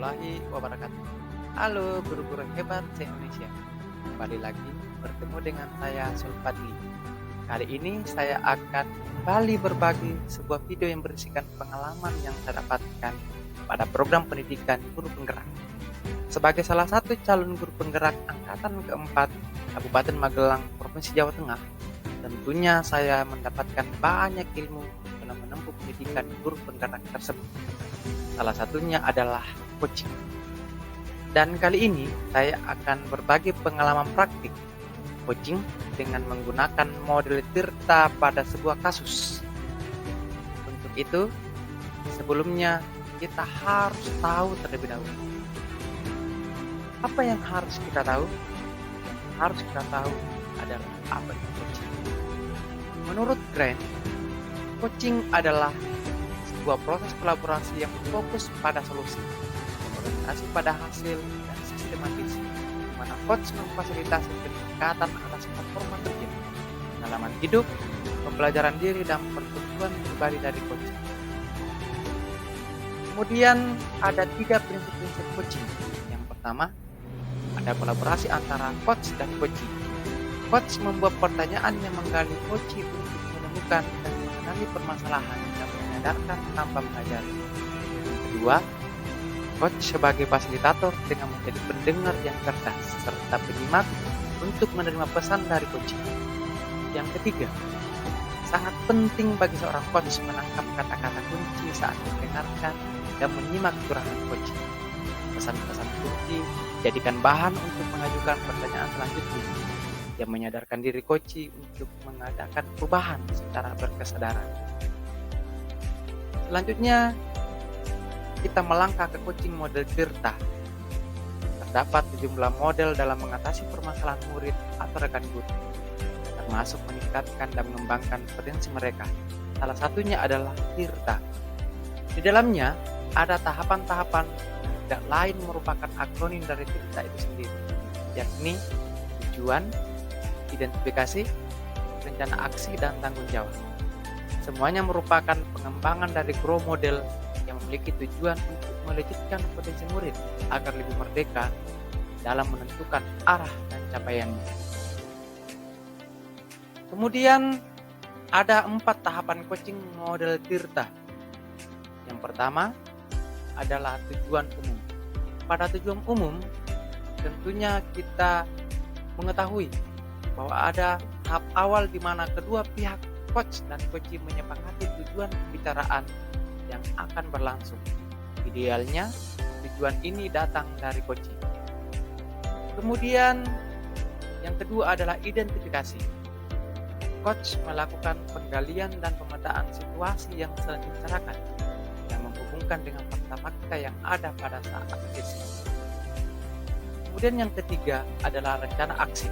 warahmatullahi wabarakatuh. Halo guru-guru hebat se-Indonesia. Kembali lagi bertemu dengan saya Sulfadli. Kali ini saya akan kembali berbagi sebuah video yang berisikan pengalaman yang saya dapatkan pada program pendidikan guru penggerak. Sebagai salah satu calon guru penggerak angkatan keempat Kabupaten Magelang, Provinsi Jawa Tengah, tentunya saya mendapatkan banyak ilmu dalam menempuh pendidikan guru penggerak tersebut. Salah satunya adalah coaching. Dan kali ini saya akan berbagi pengalaman praktik coaching dengan menggunakan model Tirta pada sebuah kasus. Untuk itu, sebelumnya kita harus tahu terlebih dahulu. Apa yang harus kita tahu? Yang harus kita tahu adalah apa itu coaching. Menurut Grant, coaching adalah sebuah proses kolaborasi yang fokus pada solusi, orientasi pada hasil, dan sistematis, di mana coach memfasilitasi peningkatan atas performa kerja, pengalaman hidup, pembelajaran diri, dan pertumbuhan pribadi dari coaching. Kemudian ada 3 prinsip-prinsip coaching. Yang pertama, ada kolaborasi antara coach dan coachee. Coach membuat pertanyaan yang menggali coachee untuk menemukan dan mengenali permasalahan dan menyadarkan tanpa mengajari. Kedua, coach sebagai fasilitator dengan menjadi pendengar yang cerdas serta penyimak untuk menerima pesan dari coach. Yang ketiga, sangat penting bagi seorang coach menangkap kata-kata kunci saat mendengarkan dan menyimak curahan coach. Pesan-pesan kunci jadikan bahan untuk mengajukan pertanyaan selanjutnya yang menyadarkan diri coach untuk mengadakan perubahan secara berkesadaran. Selanjutnya, kita melangkah ke coaching model Tirta. Terdapat sejumlah model dalam mengatasi permasalahan murid atau rekan guru, termasuk meningkatkan dan mengembangkan potensi mereka. Salah satunya adalah Tirta. Di dalamnya ada tahapan-tahapan yang tidak lain merupakan akronim dari Tirta itu sendiri, yakni tujuan, identifikasi, rencana aksi, dan tanggung jawab. Semuanya merupakan pengembangan dari grow model yang memiliki tujuan untuk melejitkan potensi murid agar lebih merdeka dalam menentukan arah dan capaiannya. Kemudian ada 4 tahapan coaching model Tirta. Yang pertama adalah tujuan umum. Pada tujuan umum, tentunya kita mengetahui bahwa ada tahap awal di mana kedua pihak coach dan coachee menyepakati tujuan pembicaraan yang akan berlangsung. Idealnya, tujuan ini datang dari coachee. Kemudian, yang kedua adalah identifikasi. Coach melakukan penggalian dan pemetaan situasi yang sedang dibicarakan, yang menghubungkan dengan fakta-fakta yang ada pada saat sesi. Kemudian yang ketiga adalah rencana aksi.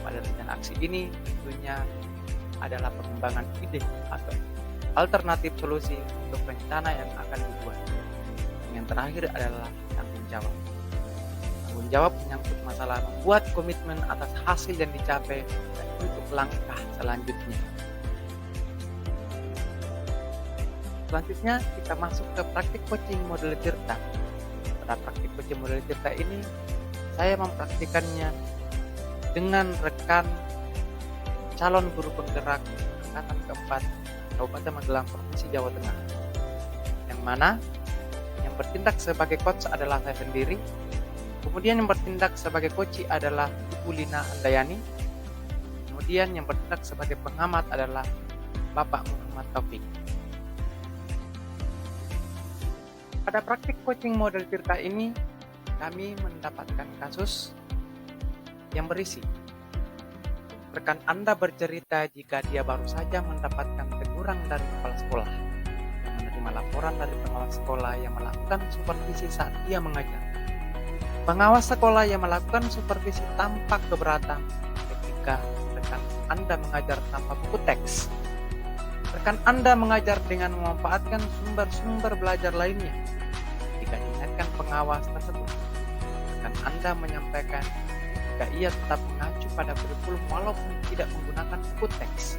Pada rencana aksi ini tentunya adalah pengembangan ide atau alternatif solusi untuk rencana yang akan dibuat. Yang terakhir adalah tanggung jawab. Tanggung jawab menyangkut masalah membuat komitmen atas hasil yang dicapai dan untuk langkah selanjutnya. Selanjutnya kita masuk ke praktik coaching model Tirta. Pada praktik coaching model Tirta ini saya mempraktikannya dengan rekan calon guru penggerak angkatan keempat Kabupaten Magelang, Provinsi Jawa Tengah, yang mana yang bertindak sebagai coach adalah saya sendiri. Kemudian yang bertindak sebagai coachee adalah Ibu Lina Andayani. Kemudian yang bertindak sebagai pengamat adalah Bapak Muhammad Taufik. Pada praktik coaching model Tirta ini, kami mendapatkan kasus yang berisi rekan Anda bercerita jika dia baru saja mendapatkan teguran dari kepala sekolah, yang menerima laporan dari pengawas sekolah yang melakukan supervisi saat dia mengajar. Pengawas sekolah yang melakukan supervisi tampak keberatan ketika rekan Anda mengajar tanpa buku teks. Rekan Anda mengajar dengan memanfaatkan sumber-sumber belajar lainnya. Jika diingatkan pengawas tersebut, rekan Anda menyampaikan jika ia tetap mengacu pada kurikulum walaupun tidak menggunakan buku teks.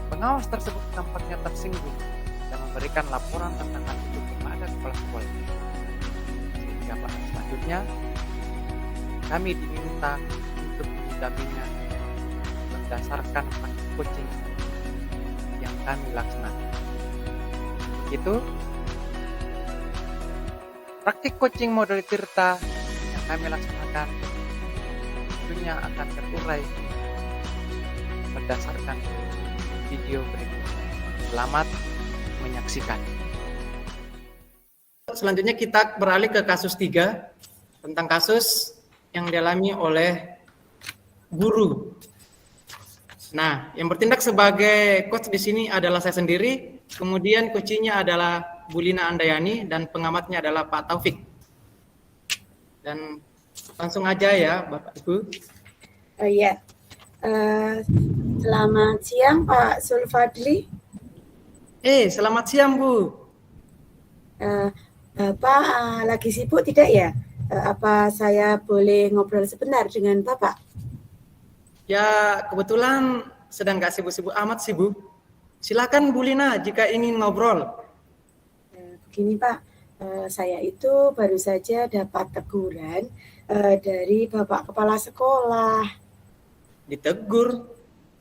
Pengawas tersebut tampaknya tersinggung dan memberikan laporan tentang hal itu kepada kepala sekolah. Tahapan selanjutnya, kami diminta untuk mendampinginya berdasarkan praktik coaching yang kami laksanakan. Itu praktik coaching model Tirta yang kami laksanakan tentunya akan terurai berdasarkan video berikut. Selamat menyaksikan. Selanjutnya kita beralih ke kasus 3 tentang kasus yang dialami oleh guru. Nah, yang bertindak sebagai coach di sini adalah saya sendiri, kemudian coachingnya adalah Bu Lina Andayani dan pengamatnya adalah Pak Taufik. Dan langsung aja ya Bapak Ibu. Ya, selamat siang Pak Sulfadli. Selamat siang Bu. Bapak lagi sibuk tidak ya? Apa saya boleh ngobrol sebentar dengan Bapak? Ya, kebetulan sedang gak sibuk-sibuk amat sih Bu. Silakan Bu Lina jika ingin ngobrol. Begini Pak, saya itu baru saja dapat teguran dari Bapak Kepala Sekolah. Ditegur?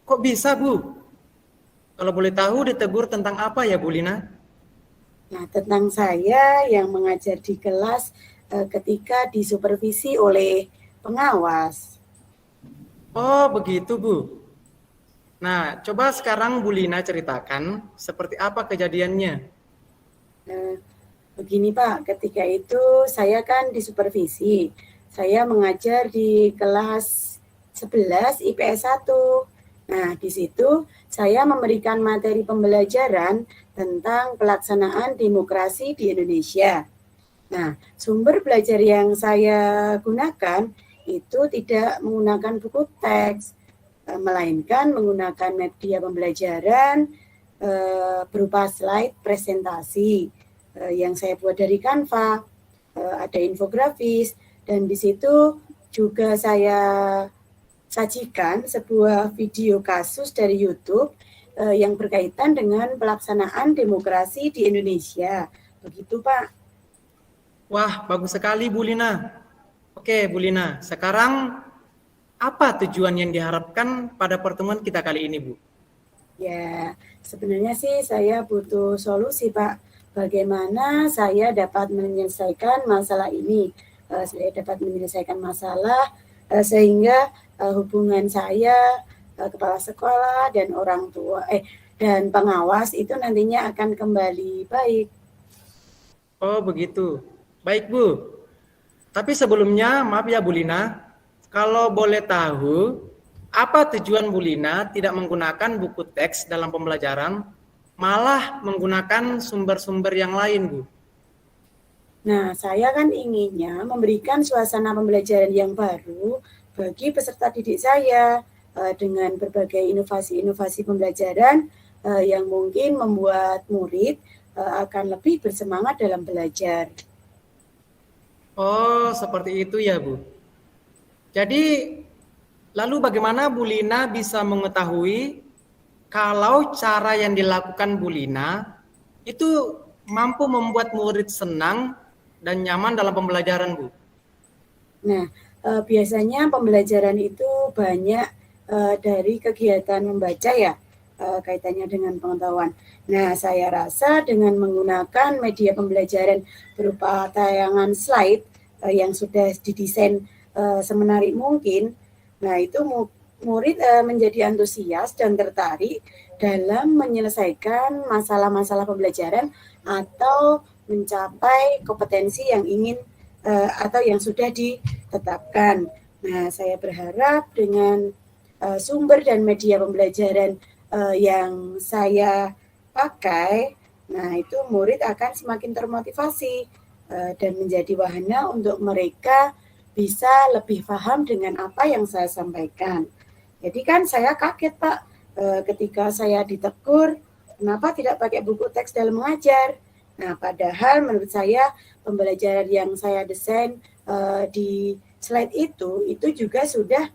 Kok bisa Bu? Kalau boleh tahu ditegur tentang apa ya Bu Lina? Nah, tentang saya yang mengajar di kelas ketika disupervisi oleh pengawas. Oh, begitu Bu. Nah, coba sekarang Bu Lina ceritakan seperti apa kejadiannya. Begini Pak, ketika itu saya kan disupervisi. Saya mengajar di kelas 11 IPS 1. Nah, di situ saya memberikan materi pembelajaran tentang pelaksanaan demokrasi di Indonesia. Nah, sumber belajar yang saya gunakan itu tidak menggunakan buku teks, melainkan menggunakan media pembelajaran berupa slide presentasi yang saya buat dari Canva, ada infografis, dan di situ juga saya sajikan sebuah video kasus dari YouTube yang berkaitan dengan pelaksanaan demokrasi di Indonesia. Begitu Pak. Wah, bagus sekali Bu Lina. Oke Bu Lina, sekarang apa tujuan yang diharapkan pada pertemuan kita kali ini Bu? Ya, sebenarnya sih saya butuh solusi Pak. Bagaimana saya dapat menyelesaikan masalah ini. Saya dapat menyelesaikan masalah sehingga hubungan saya kepala sekolah dan orang tua dan pengawas itu nantinya akan kembali baik. Oh begitu, baik Bu. Tapi sebelumnya maaf ya Bu Lina, kalau boleh tahu apa tujuan Bu Lina tidak menggunakan buku teks dalam pembelajaran, malah menggunakan sumber-sumber yang lain Bu? Nah, saya kan inginnya memberikan suasana pembelajaran yang baru bagi peserta didik saya dengan berbagai inovasi-inovasi pembelajaran yang mungkin membuat murid akan lebih bersemangat dalam belajar. Oh, seperti itu ya Bu. Jadi, lalu bagaimana Bu Lina bisa mengetahui kalau cara yang dilakukan Bu Lina itu mampu membuat murid senang dan nyaman dalam pembelajaran Bu? Nah, biasanya pembelajaran itu banyak dari kegiatan membaca ya, kaitannya dengan pengetahuan. Nah, saya rasa dengan menggunakan media pembelajaran berupa tayangan slide yang sudah didesain semenarik mungkin, nah itu murid menjadi antusias dan tertarik dalam menyelesaikan masalah-masalah pembelajaran atau mencapai kompetensi yang ingin atau yang sudah ditetapkan. Nah, saya berharap dengan sumber dan media pembelajaran yang saya pakai, nah itu murid akan semakin termotivasi dan menjadi wahana untuk mereka bisa lebih paham dengan apa yang saya sampaikan. Jadi kan saya kaget Pak ketika saya ditegur, kenapa tidak pakai buku teks dalam mengajar? Nah, padahal menurut saya pembelajaran yang saya desain di slide itu juga sudah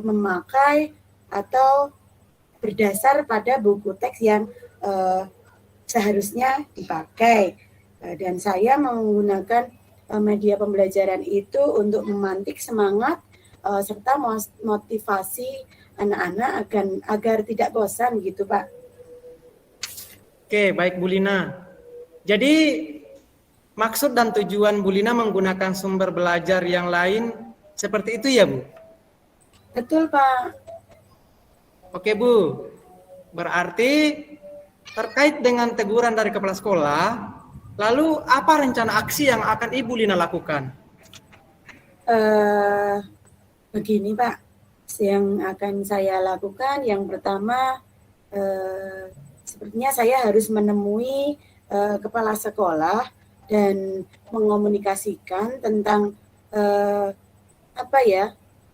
memakai atau berdasar pada buku teks yang seharusnya dipakai. Dan saya menggunakan media pembelajaran itu untuk memantik semangat serta motivasi anak-anak agar tidak bosan gitu Pak. Oke, baik Bu Lina. Jadi maksud dan tujuan Bu Lina menggunakan sumber belajar yang lain seperti itu ya Bu? Betul Pak. Oke Bu, berarti terkait dengan teguran dari kepala sekolah, lalu apa rencana aksi yang akan Ibu Lina lakukan? Begini Pak, yang akan saya lakukan yang pertama sepertinya saya harus menemui kepala sekolah dan mengomunikasikan tentang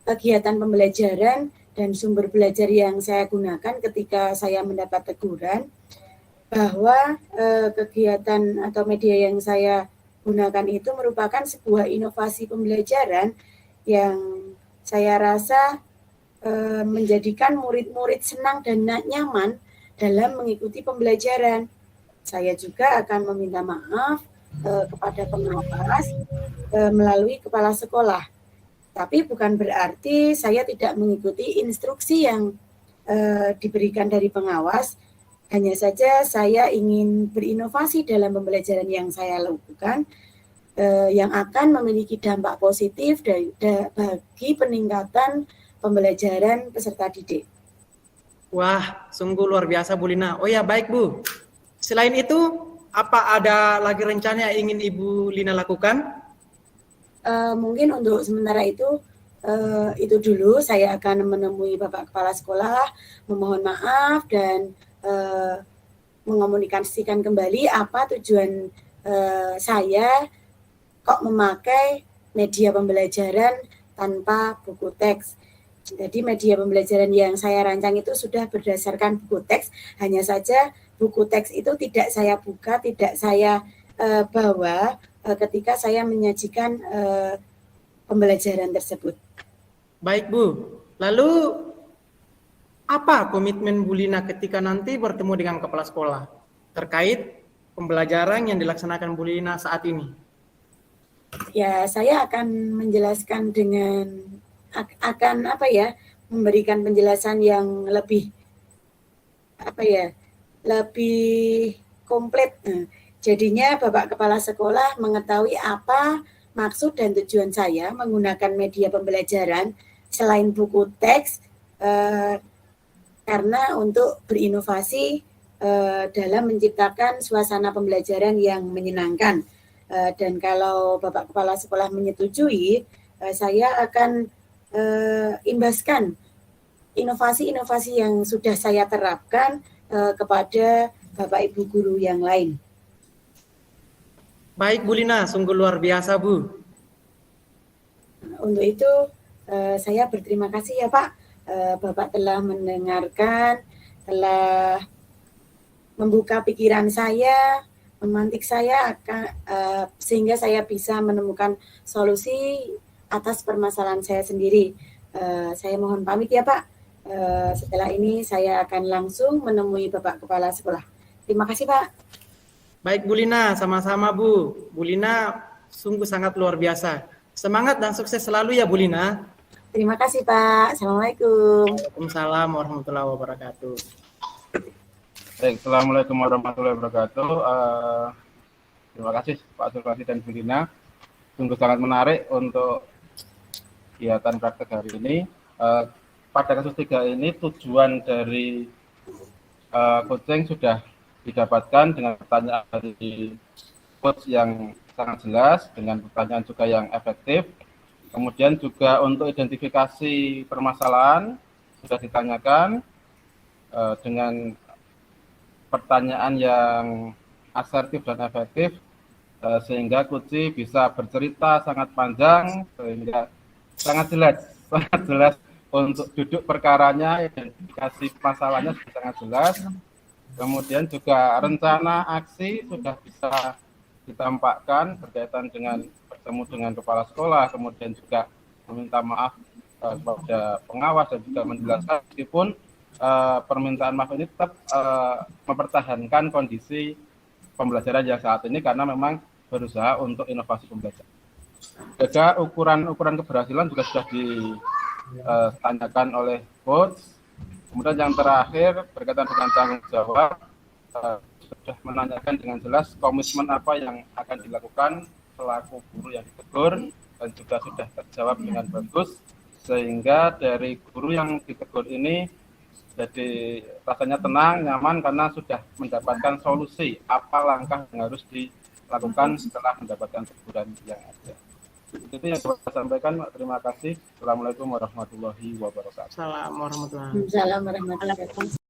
kegiatan pembelajaran dan sumber belajar yang saya gunakan ketika saya mendapat teguran, bahwa kegiatan atau media yang saya gunakan itu merupakan sebuah inovasi pembelajaran yang saya rasa menjadikan murid-murid senang dan nyaman dalam mengikuti pembelajaran. Saya juga akan meminta maaf kepada pengawas melalui kepala sekolah. Tapi bukan berarti saya tidak mengikuti instruksi yang diberikan dari pengawas. Hanya saja saya ingin berinovasi dalam pembelajaran yang saya lakukan yang akan memiliki dampak positif bagi peningkatan pembelajaran peserta didik. Wah, sungguh luar biasa Bu Lina. Oh ya, baik Bu. Selain itu, apa ada lagi rencana yang ingin Ibu Lina lakukan? Mungkin untuk sementara itu dulu. Saya akan menemui Bapak Kepala Sekolah, memohon maaf dan mengomunikasikan kembali apa tujuan saya kok memakai media pembelajaran tanpa buku teks. Jadi media pembelajaran yang saya rancang itu sudah berdasarkan buku teks, hanya saja buku teks itu tidak saya buka, tidak saya bawa ketika saya menyajikan pembelajaran tersebut. Baik Bu, lalu apa komitmen Bu Lina ketika nanti bertemu dengan kepala sekolah terkait pembelajaran yang dilaksanakan Bu Lina saat ini? Ya, saya akan menjelaskan memberikan penjelasan yang lebih lebih komplit. Jadinya Bapak Kepala Sekolah mengetahui apa maksud dan tujuan saya menggunakan media pembelajaran selain buku teks karena untuk berinovasi dalam menciptakan suasana pembelajaran yang menyenangkan. Dan kalau Bapak Kepala Sekolah menyetujui, saya akan imbaskan inovasi-inovasi yang sudah saya terapkan kepada Bapak Ibu guru yang lain. Baik Bu Lina, sungguh luar biasa Bu. Untuk itu saya berterima kasih ya Pak, Bapak telah mendengarkan, telah membuka pikiran saya, memantik saya sehingga saya bisa menemukan solusi atas permasalahan saya sendiri. Saya mohon pamit ya Pak. Setelah ini saya akan langsung menemui Bapak Kepala Sekolah. Terima kasih Pak. Baik Bu Lina, sama-sama Bu. Bu Lina sungguh sangat luar biasa. Semangat dan sukses selalu ya Bu Lina. Terima kasih Pak. Assalamualaikum. Waalaikumsalam warahmatullahi wabarakatuh. Baik, Assalamualaikum warahmatullahi wabarakatuh. Terima kasih Pak Sulfadi dan Bu Lina. Sungguh sangat menarik untuk kegiatan praktek hari ini. Pada kasus 3 ini tujuan dari coaching sudah didapatkan dengan pertanyaan dari coach yang sangat jelas, dengan pertanyaan juga yang efektif. Kemudian juga untuk identifikasi permasalahan sudah ditanyakan dengan pertanyaan yang asertif dan efektif, sehingga Kuci bisa bercerita sangat panjang, sehingga sangat jelas untuk duduk perkaranya, identifikasi masalahnya sudah sangat jelas. Kemudian juga rencana aksi sudah bisa ditampakkan berkaitan dengan bertemu dengan kepala sekolah, kemudian juga meminta maaf kepada pengawas dan juga menjelaskan meskipun permintaan maaf ini tetap mempertahankan kondisi pembelajaran yang saat ini karena memang berusaha untuk inovasi pembelajaran. Juga ukuran keberhasilan juga sudah ditanyakan oleh coach. Kemudian yang terakhir berkaitan dengan tanggung jawab, sudah menanyakan dengan jelas komitmen apa yang akan dilakukan selaku guru yang ditegur, dan juga sudah terjawab dengan bagus, sehingga dari guru yang ditegur ini jadi rasanya tenang, nyaman karena sudah mendapatkan solusi apa langkah yang harus dilakukan setelah mendapatkan teguran yang ada. Itu yang saya sampaikan, Pak. Terima kasih. Assalamualaikum warahmatullahi wabarakatuh. Assalamualaikum warahmatullahi wabarakatuh. Assalamualaikum warahmatullahi wabarakatuh.